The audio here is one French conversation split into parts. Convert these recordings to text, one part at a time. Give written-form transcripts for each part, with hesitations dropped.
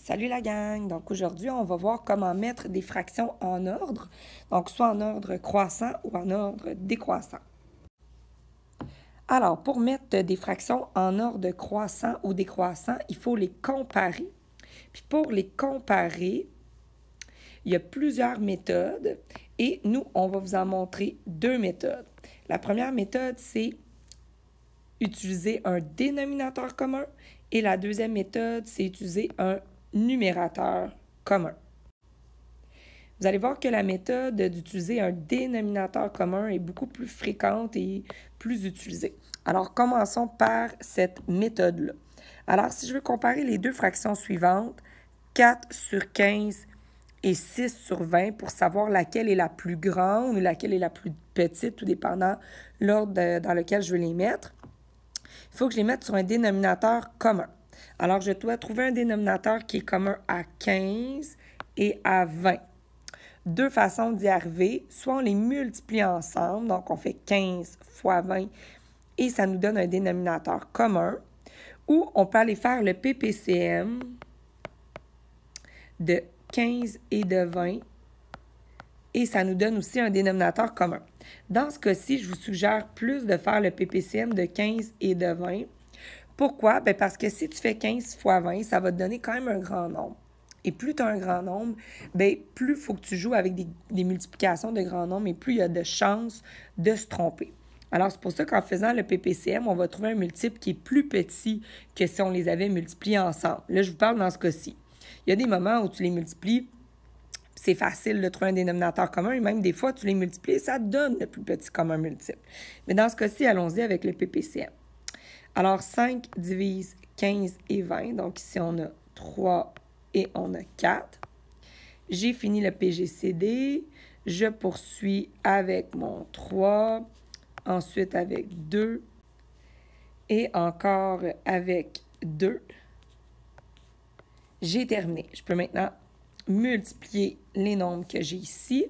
Salut la gang! Donc aujourd'hui, on va voir comment mettre des fractions en ordre, donc soit en ordre croissant ou en ordre décroissant. Alors, pour mettre des fractions en ordre croissant ou décroissant, il faut les comparer. Puis pour les comparer, il y a plusieurs méthodes et nous, on va vous en montrer deux méthodes. La première méthode, c'est utiliser un dénominateur commun et la deuxième méthode, c'est utiliser un numérateur commun. Vous allez voir que la méthode d'utiliser un dénominateur commun est beaucoup plus fréquente et plus utilisée. Alors, commençons par cette méthode-là. Alors, si je veux comparer les deux fractions suivantes, 4 sur 15 et 6 sur 20, pour savoir laquelle est la plus grande ou laquelle est la plus petite, tout dépendant l'ordre dans lequel je veux les mettre, il faut que je les mette sur un dénominateur commun. Alors, je dois trouver un dénominateur qui est commun à 15 et à 20. Deux façons d'y arriver. Soit on les multiplie ensemble, donc on fait 15 fois 20 et ça nous donne un dénominateur commun. Ou on peut aller faire le PPCM de 15 et de 20 et ça nous donne aussi un dénominateur commun. Dans ce cas-ci, je vous suggère plus de faire le PPCM de 15 et de 20. Pourquoi? Bien parce que si tu fais 15 fois 20, ça va te donner quand même un grand nombre. Et plus tu as un grand nombre, bien, plus il faut que tu joues avec des multiplications de grands nombres et plus il y a de chances de se tromper. Alors, c'est pour ça qu'en faisant le PPCM, on va trouver un multiple qui est plus petit que si on les avait multipliés ensemble. Là, je vous parle dans ce cas-ci. Il y a des moments où tu les multiplies, c'est facile de trouver un dénominateur commun et même des fois, tu les multiplies, ça te donne le plus petit commun multiple. Mais dans ce cas-ci, allons-y avec le PPCM. Alors, 5 divise 15 et 20. Donc, ici, on a 3 et on a 4. J'ai fini le PGCD. Je poursuis avec mon 3. Ensuite, avec 2. Et encore avec 2. J'ai terminé. Je peux maintenant multiplier les nombres que j'ai ici.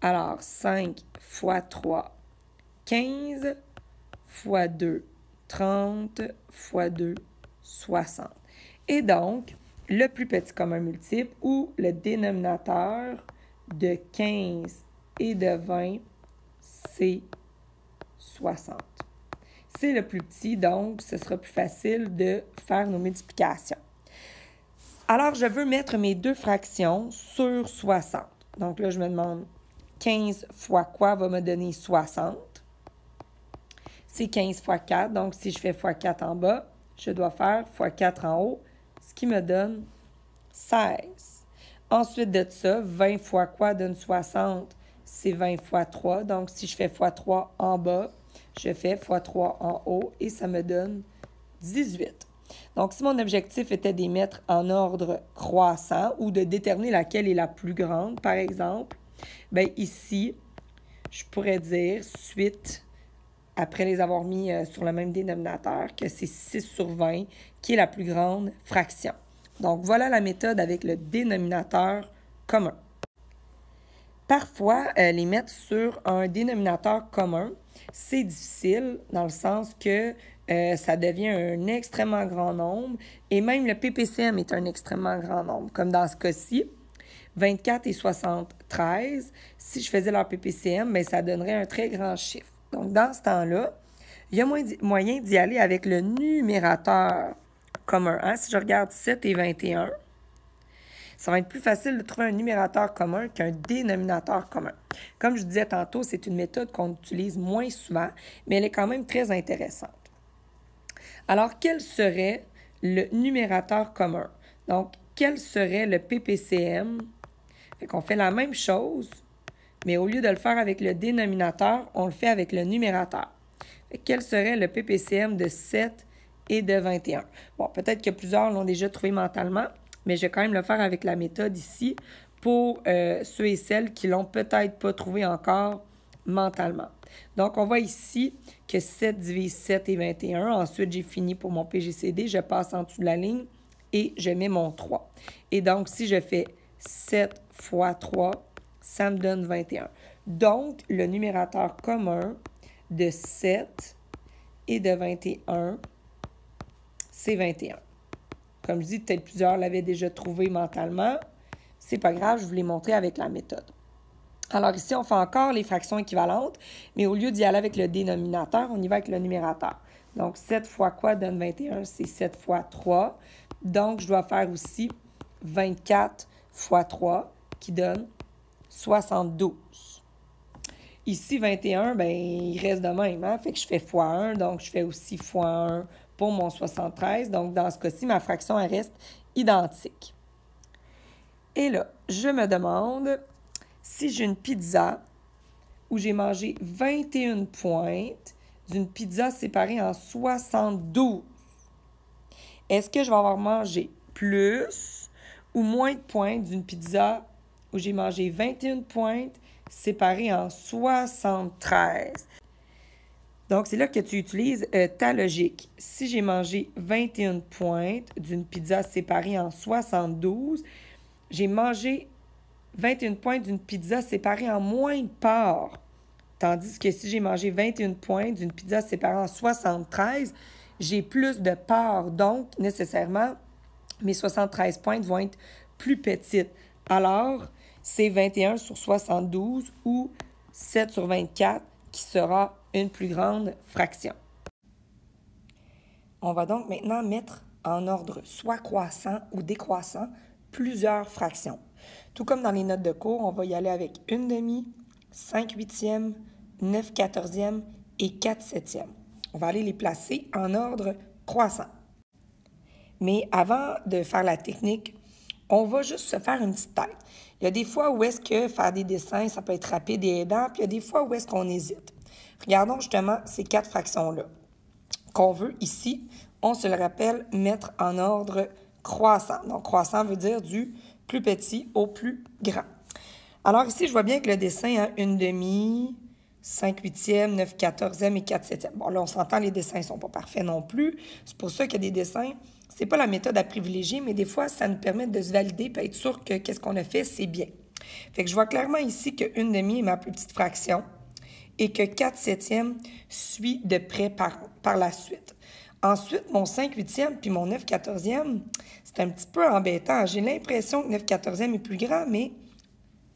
Alors, 5 fois 3, 15 fois 2, 30 fois 2, 60. Et donc, le plus petit commun multiple ou le dénominateur de 15 et de 20, c'est 60. C'est le plus petit, donc ce sera plus facile de faire nos multiplications. Alors, je veux mettre mes deux fractions sur 60. Donc là, je me demande 15 fois quoi va me donner 60. C'est 15 fois 4. Donc, si je fais fois 4 en bas, je dois faire fois 4 en haut, ce qui me donne 16. Ensuite de ça, 20 fois quoi donne 60? C'est 20 fois 3. Donc, si je fais fois 3 en bas, je fais fois 3 en haut et ça me donne 18. Donc, si mon objectif était de les mettre en ordre croissant ou de déterminer laquelle est la plus grande, par exemple, bien ici, je pourrais dire suite, après les avoir mis sur le même dénominateur, que c'est 6 sur 20 qui est la plus grande fraction. Donc, voilà la méthode avec le dénominateur commun. Parfois, les mettre sur un dénominateur commun, c'est difficile dans le sens que ça devient un extrêmement grand nombre et même le PPCM est un extrêmement grand nombre. Comme dans ce cas-ci, 24 et 73, si je faisais leur PPCM, bien, ça donnerait un très grand chiffre. Donc, dans ce temps-là, il y a moyen d'y aller avec le numérateur commun. Hein? Si je regarde 7 et 21, ça va être plus facile de trouver un numérateur commun qu'un dénominateur commun. Comme je disais tantôt, c'est une méthode qu'on utilise moins souvent, mais elle est quand même très intéressante. Alors, quel serait le numérateur commun? Donc, quel serait le PPCM? Fait qu'on fait la même chose, mais au lieu de le faire avec le dénominateur, on le fait avec le numérateur. Fait quel serait le PPCM de 7 et de 21? Bon, peut-être que plusieurs l'ont déjà trouvé mentalement, mais je vais quand même le faire avec la méthode ici pour ceux et celles qui l'ont peut-être pas trouvé encore mentalement. Donc, on voit ici que 7 divise 7 et 21. Ensuite, j'ai fini pour mon PGCD. Je passe en dessous de la ligne et je mets mon 3. Et donc, si je fais 7 fois 3, ça me donne 21. Donc, le numérateur commun de 7 et de 21, c'est 21. Comme je dis, peut-être plusieurs l'avaient déjà trouvé mentalement. C'est pas grave, je vous l'ai montré avec la méthode. Alors ici, on fait encore les fractions équivalentes, mais au lieu d'y aller avec le dénominateur, on y va avec le numérateur. Donc, 7 fois quoi donne 21? C'est 7 fois 3. Donc, je dois faire aussi 24 fois 3, qui donne 72. Ici, 21, bien, il reste de même, hein? Fait que je fais fois 1, donc je fais aussi fois 1 pour mon 73. Donc, dans ce cas-ci, ma fraction, elle reste identique. Et là, je me demande si j'ai une pizza où j'ai mangé 21 pointes d'une pizza séparée en 72. Est-ce que je vais avoir mangé plus ou moins de pointes d'une pizza où j'ai mangé 21 pointes séparées en 73? Donc, c'est là que tu utilises ta logique. Si j'ai mangé 21 pointes d'une pizza séparée en 72, j'ai mangé 21 pointes d'une pizza séparée en moins de parts. Tandis que si j'ai mangé 21 pointes d'une pizza séparée en 73, j'ai plus de parts. Donc, nécessairement, mes 73 pointes vont être plus petites. Alors, c'est 21 sur 72 ou 7 sur 24 qui sera une plus grande fraction. On va donc maintenant mettre en ordre soit croissant ou décroissant plusieurs fractions. Tout comme dans les notes de cours, on va y aller avec 1/2, 5/8, 9/14 et 4/7. On va aller les placer en ordre croissant. Mais avant de faire la technique, on va juste se faire une petite tête. Il y a des fois où est-ce que faire des dessins, ça peut être rapide et aidant, puis il y a des fois où est-ce qu'on hésite. Regardons justement ces 4 fractions-là qu'on veut ici, on se le rappelle, mettre en ordre croissant. Donc, croissant veut dire du plus petit au plus grand. Alors ici, je vois bien que le dessin a 1/2, 5/8, 9/14 et 4/7. Bon, là, on s'entend, les dessins ne sont pas parfaits non plus. C'est pour ça qu'il y a des dessins. C'est pas la méthode à privilégier, mais des fois, ça nous permet de se valider et être sûr que qu'est-ce qu'on a fait, c'est bien. Fait que je vois clairement ici que 1/2 est ma plus petite fraction et que 4/7 suit de près par la suite. Ensuite, mon 5/8 puis mon 9/14, c'est un petit peu embêtant. J'ai l'impression que 9/14 est plus grand, mais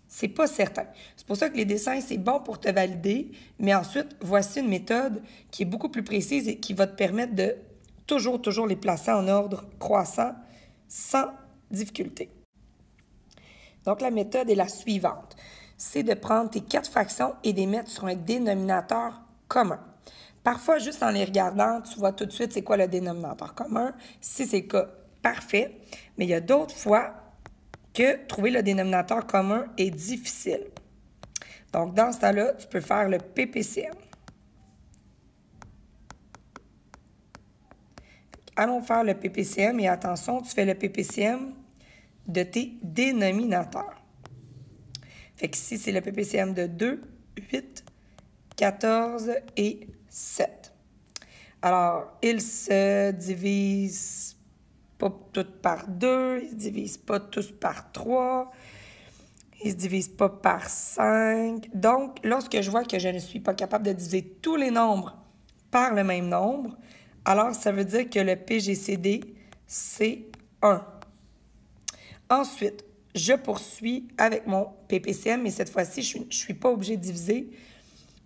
c'est pas certain. C'est pour ça que les dessins, c'est bon pour te valider, mais ensuite, voici une méthode qui est beaucoup plus précise et qui va te permettre de toujours les placer en ordre croissant sans difficulté. Donc, la méthode est la suivante. C'est de prendre tes 4 fractions et de les mettre sur un dénominateur commun. Parfois, juste en les regardant, tu vois tout de suite c'est quoi le dénominateur commun. Si c'est le cas, parfait. Mais il y a d'autres fois que trouver le dénominateur commun est difficile. Donc, dans ce temps-là, tu peux faire le PPCM. Allons faire le PPCM et attention, tu fais le PPCM de tes dénominateurs. Fait qu'ici, c'est le PPCM de 2, 8, 14 et 7. Alors, ils se divisent pas tous par 2, ils se divisent pas tous par 3, ils se divisent pas par 5. Donc, lorsque je vois que je ne suis pas capable de diviser tous les nombres par le même nombre, alors ça veut dire que le PGCD, c'est 1. Ensuite, je poursuis avec mon PPCM, mais cette fois-ci, je ne suis pas obligée de diviser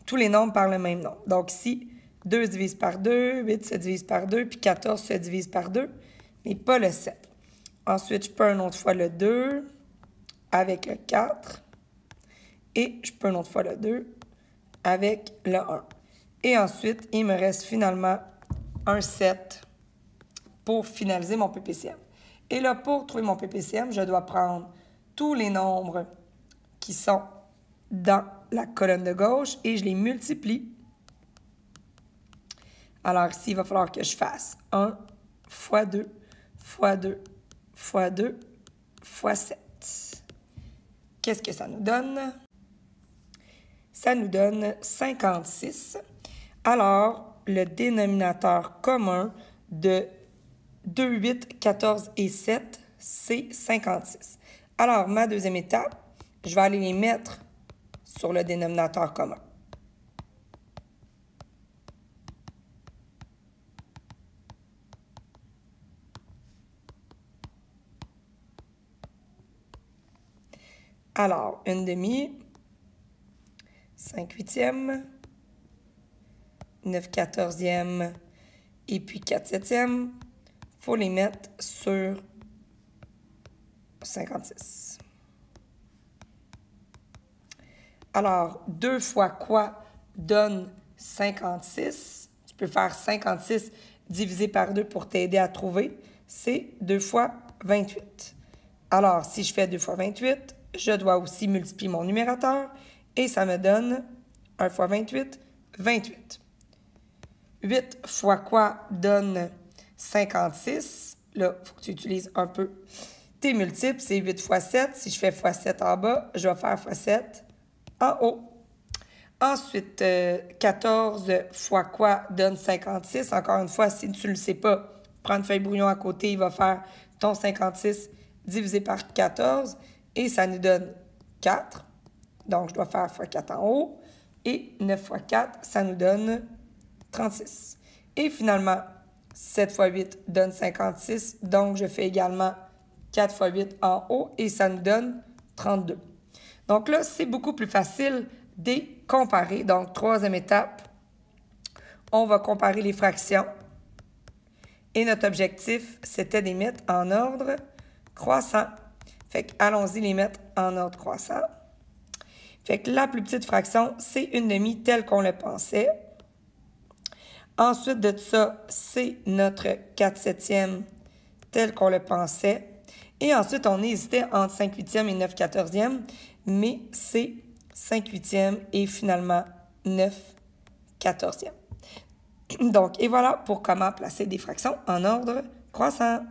tous les nombres par le même nombre. Donc ici, 2 se divise par 2, 8 se divise par 2, puis 14 se divise par 2, mais pas le 7. Ensuite, je peux une autre fois le 2 avec le 4, et je peux une autre fois le 2 avec le 1. Et ensuite, il me reste finalement un 7 pour finaliser mon PPCM. Et là, pour trouver mon PPCM, je dois prendre tous les nombres qui sont dans la colonne de gauche et je les multiplie. Alors ici, il va falloir que je fasse 1 fois 2 fois 2 fois 2 fois 7. Qu'est-ce que ça nous donne? Ça nous donne 56. Alors, le dénominateur commun de 2, 8, 14 et 7, c'est 56. Alors, ma deuxième étape, je vais aller les mettre sur le dénominateur commun. Alors, 1/2, 5/8, 9/14 et puis 4/7. Il faut les mettre sur 56. Alors, 2 fois quoi donne 56? Tu peux faire 56 divisé par 2 pour t'aider à trouver. C'est 2 fois 28. Alors, si je fais 2 fois 28, je dois aussi multiplier mon numérateur et ça me donne 1 fois 28, 28. 8 fois quoi donne 56? Là, il faut que tu utilises un peu tes multiples. C'est 8 fois 7. Si je fais fois 7 en bas, je vais faire fois 7 en haut. Ensuite, 14 fois quoi donne 56? Encore une fois, si tu ne le sais pas, prends une feuille brouillon à côté, il va faire ton 56 divisé par 14 et ça nous donne 4. Donc, je dois faire fois 4 en haut. Et 9 fois 4, ça nous donne 36. Et finalement, 7 fois 8 donne 56. Donc, je fais également 4 fois 8 en haut et ça nous donne 32. Donc là, c'est beaucoup plus facile de comparer. Donc, troisième étape, on va comparer les fractions. Et notre objectif, c'était de les mettre en ordre croissant. Fait que allons-y les mettre en ordre croissant. Fait que la plus petite fraction, c'est 1/2 telle qu'on le pensait. Ensuite de ça, c'est notre 4/7 tel qu'on le pensait. Et ensuite, on hésitait entre 5/8 et 9/14, mais c'est 5/8 et finalement 9/14. Donc, et voilà pour comment placer des fractions en ordre croissant.